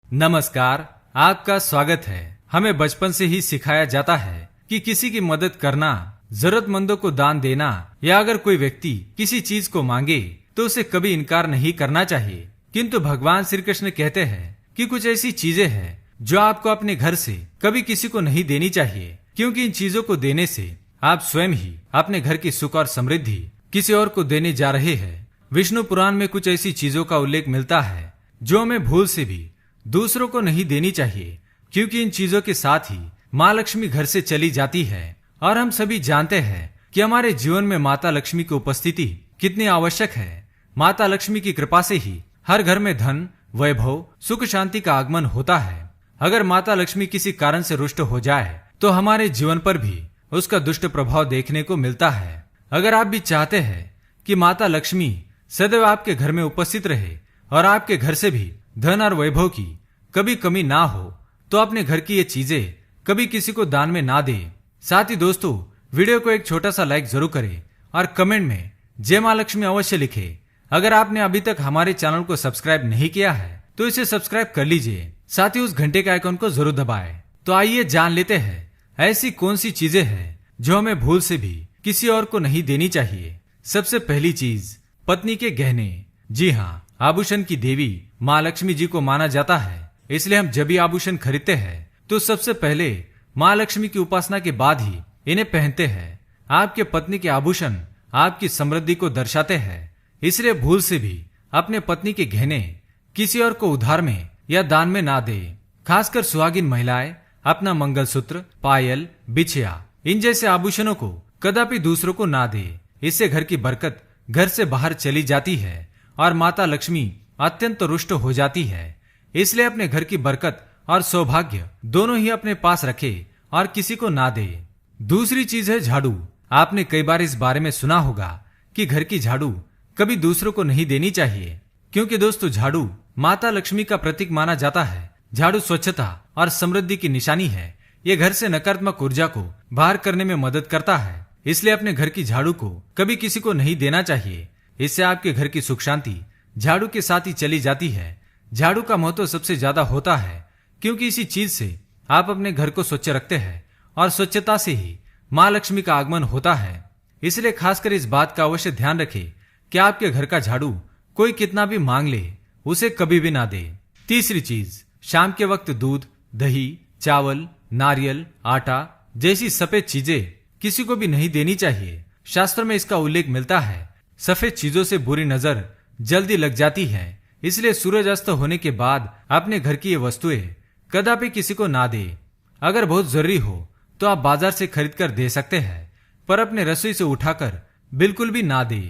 नमस्कार, आपका स्वागत है। हमें बचपन से ही सिखाया जाता है कि किसी की मदद करना, जरूरतमंदों को दान देना या अगर कोई व्यक्ति किसी चीज को मांगे तो उसे कभी इनकार नहीं करना चाहिए। किंतु भगवान श्री कृष्ण कहते हैं कि कुछ ऐसी चीजें हैं जो आपको अपने घर से कभी किसी को नहीं देनी चाहिए, क्योंकि इन चीजों को देने से आप स्वयं ही अपने घर की सुख और समृद्धि किसी और को देने जा रहे हैं। विष्णु पुराण में कुछ ऐसी चीजों का उल्लेख मिलता है जो हमें भूल से भी दूसरों को नहीं देनी चाहिए, क्योंकि इन चीजों के साथ ही माँ लक्ष्मी घर से चली जाती है। और हम सभी जानते हैं कि हमारे जीवन में माता लक्ष्मी की उपस्थिति कितनी आवश्यक है। माता लक्ष्मी की कृपा से ही हर घर में धन, वैभव, सुख, शांति का आगमन होता है। अगर माता लक्ष्मी किसी कारण से रुष्ट हो जाए तो हमारे जीवन पर भी उसका दुष्ट प्रभाव देखने को मिलता है। अगर आप भी चाहते हैं कि माता लक्ष्मी सदैव आपके घर में उपस्थित रहे और आपके घर से भी धन और वैभव की कभी कमी ना हो, तो अपने घर की ये चीजें कभी किसी को दान में ना दे। साथ ही दोस्तों, वीडियो को एक छोटा सा लाइक जरूर करें और कमेंट में जय माँ लक्ष्मी अवश्य लिखे। अगर आपने अभी तक हमारे चैनल को सब्सक्राइब नहीं किया है तो इसे सब्सक्राइब कर लीजिए, साथ ही उस घंटे के आइकॉन को जरूर दबाएं। तो आइए जान लेते हैं ऐसी कौन सी चीजें हैं जो हमें भूल से भी किसी और को नहीं देनी चाहिए। सबसे पहली चीज, पत्नी के गहने। जी हाँ, आभूषण की देवी माँ लक्ष्मी जी को माना जाता है, इसलिए हम जब भी आभूषण खरीदते हैं तो सबसे पहले माँ लक्ष्मी की उपासना के बाद ही इन्हें पहनते हैं। आपके पत्नी के आभूषण आपकी समृद्धि को दर्शाते हैं, इसलिए भूल से भी अपने पत्नी के गहने किसी और को उधार में या दान में ना दे। खासकर सुहागिन महिलाएं अपना मंगलसूत्र, पायल, बिछिया इन जैसे आभूषणों को कदापि दूसरों को ना दे। इससे घर की बरकत घर से बाहर चली जाती है और माता लक्ष्मी अत्यंत रुष्ट हो जाती है। इसलिए अपने घर की बरकत और सौभाग्य दोनों ही अपने पास रखे और किसी को ना दे। दूसरी चीज है झाड़ू। आपने कई बार इस बारे में सुना होगा कि घर की झाड़ू कभी दूसरों को नहीं देनी चाहिए, क्योंकि दोस्तों झाड़ू माता लक्ष्मी का प्रतीक माना जाता है। झाड़ू स्वच्छता और समृद्धि की निशानी है। ये घर से नकारात्मक ऊर्जा को बाहर करने में मदद करता है, इसलिए अपने घर की झाड़ू को कभी किसी को नहीं देना चाहिए। इससे आपके घर की सुख शांति झाड़ू के साथ ही चली जाती है। झाड़ू का महत्व सबसे ज्यादा होता है, क्योंकि इसी चीज से आप अपने घर को स्वच्छ रखते हैं और स्वच्छता से ही माँ लक्ष्मी का आगमन होता है। इसलिए खासकर इस बात का अवश्य ध्यान रखें कि आपके घर का झाड़ू कोई कितना भी मांग ले, उसे कभी भी ना दे। तीसरी चीज, शाम के वक्त दूध, दही, चावल, नारियल, आटा जैसी सफेद चीजें किसी को भी नहीं देनी चाहिए। शास्त्र में इसका उल्लेख मिलता है। सफेद चीजों से बुरी नजर जल्दी लग जाती है, इसलिए सूरज अस्त होने के बाद अपने घर की ये वस्तुएं कदापि किसी को ना दे। अगर बहुत जरूरी हो तो आप बाजार से खरीद कर दे सकते हैं, पर अपने रसोई से उठाकर बिल्कुल भी ना दे।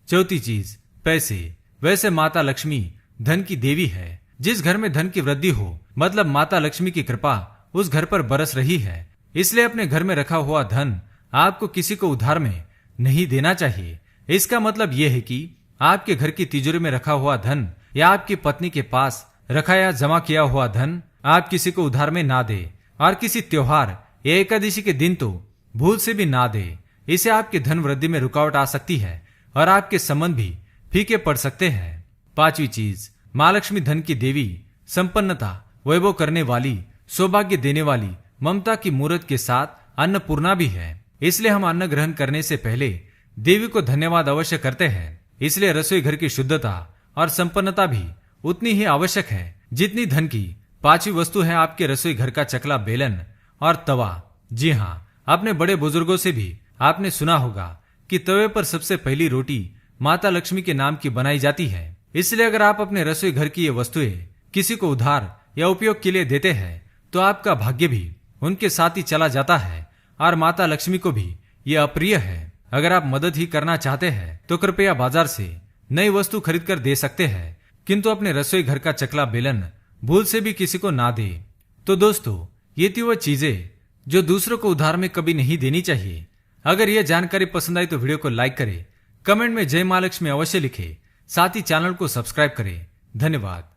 चौथी चीज, पैसे। वैसे माता लक्ष्मी धन की देवी है। जिस घर में धन की वृद्धि हो, मतलब माता लक्ष्मी की कृपा उस घर पर बरस रही है। इसलिए अपने घर में रखा हुआ धन आपको किसी को उधार में नहीं देना चाहिए। इसका मतलब यह है कि आपके घर की तिजोरी में रखा हुआ धन या आपकी पत्नी के पास रखा या जमा किया हुआ धन आप किसी को उधार में ना दे, और किसी त्योहार या एकादशी के दिन तो भूल से भी ना दे। इसे आपके धन वृद्धि में रुकावट आ सकती है और आपके संबंध भी फीके पड़ सकते हैं। पांचवी चीज, माँ लक्ष्मी धन की देवी, संपन्नता, वैभव करने वाली, सौभाग्य देने वाली, ममता की मूर्त के साथ अन्नपूर्णा भी है। इसलिए हम अन्न ग्रहण करने से पहले देवी को धन्यवाद अवश्य करते हैं। इसलिए रसोई घर की शुद्धता और संपन्नता भी उतनी ही आवश्यक है जितनी धन की पांचवी वस्तु है आपके रसोई घर का चकला, बेलन और तवा। जी हाँ, अपने बड़े बुजुर्गों से भी आपने सुना होगा कि तवे पर सबसे पहली रोटी माता लक्ष्मी के नाम की बनाई जाती है। इसलिए अगर आप अपने रसोई घर की ये वस्तुएं किसी को उधार या उपयोग के लिए देते हैं तो आपका भाग्य भी उनके साथ ही चला जाता है और माता लक्ष्मी को भी ये अप्रिय है। अगर आप मदद ही करना चाहते हैं तो कृपया बाजार से नई वस्तु खरीद कर दे सकते हैं, किंतु अपने रसोई घर का चकला, बेलन भूल से भी किसी को ना दे। तो दोस्तों, ये थी वो चीजें जो दूसरों को उधार में कभी नहीं देनी चाहिए। अगर यह जानकारी पसंद आई तो वीडियो को लाइक करें, कमेंट में जय माँ लक्ष्मी अवश्य लिखें, साथ ही चैनल को सब्सक्राइब करें। धन्यवाद।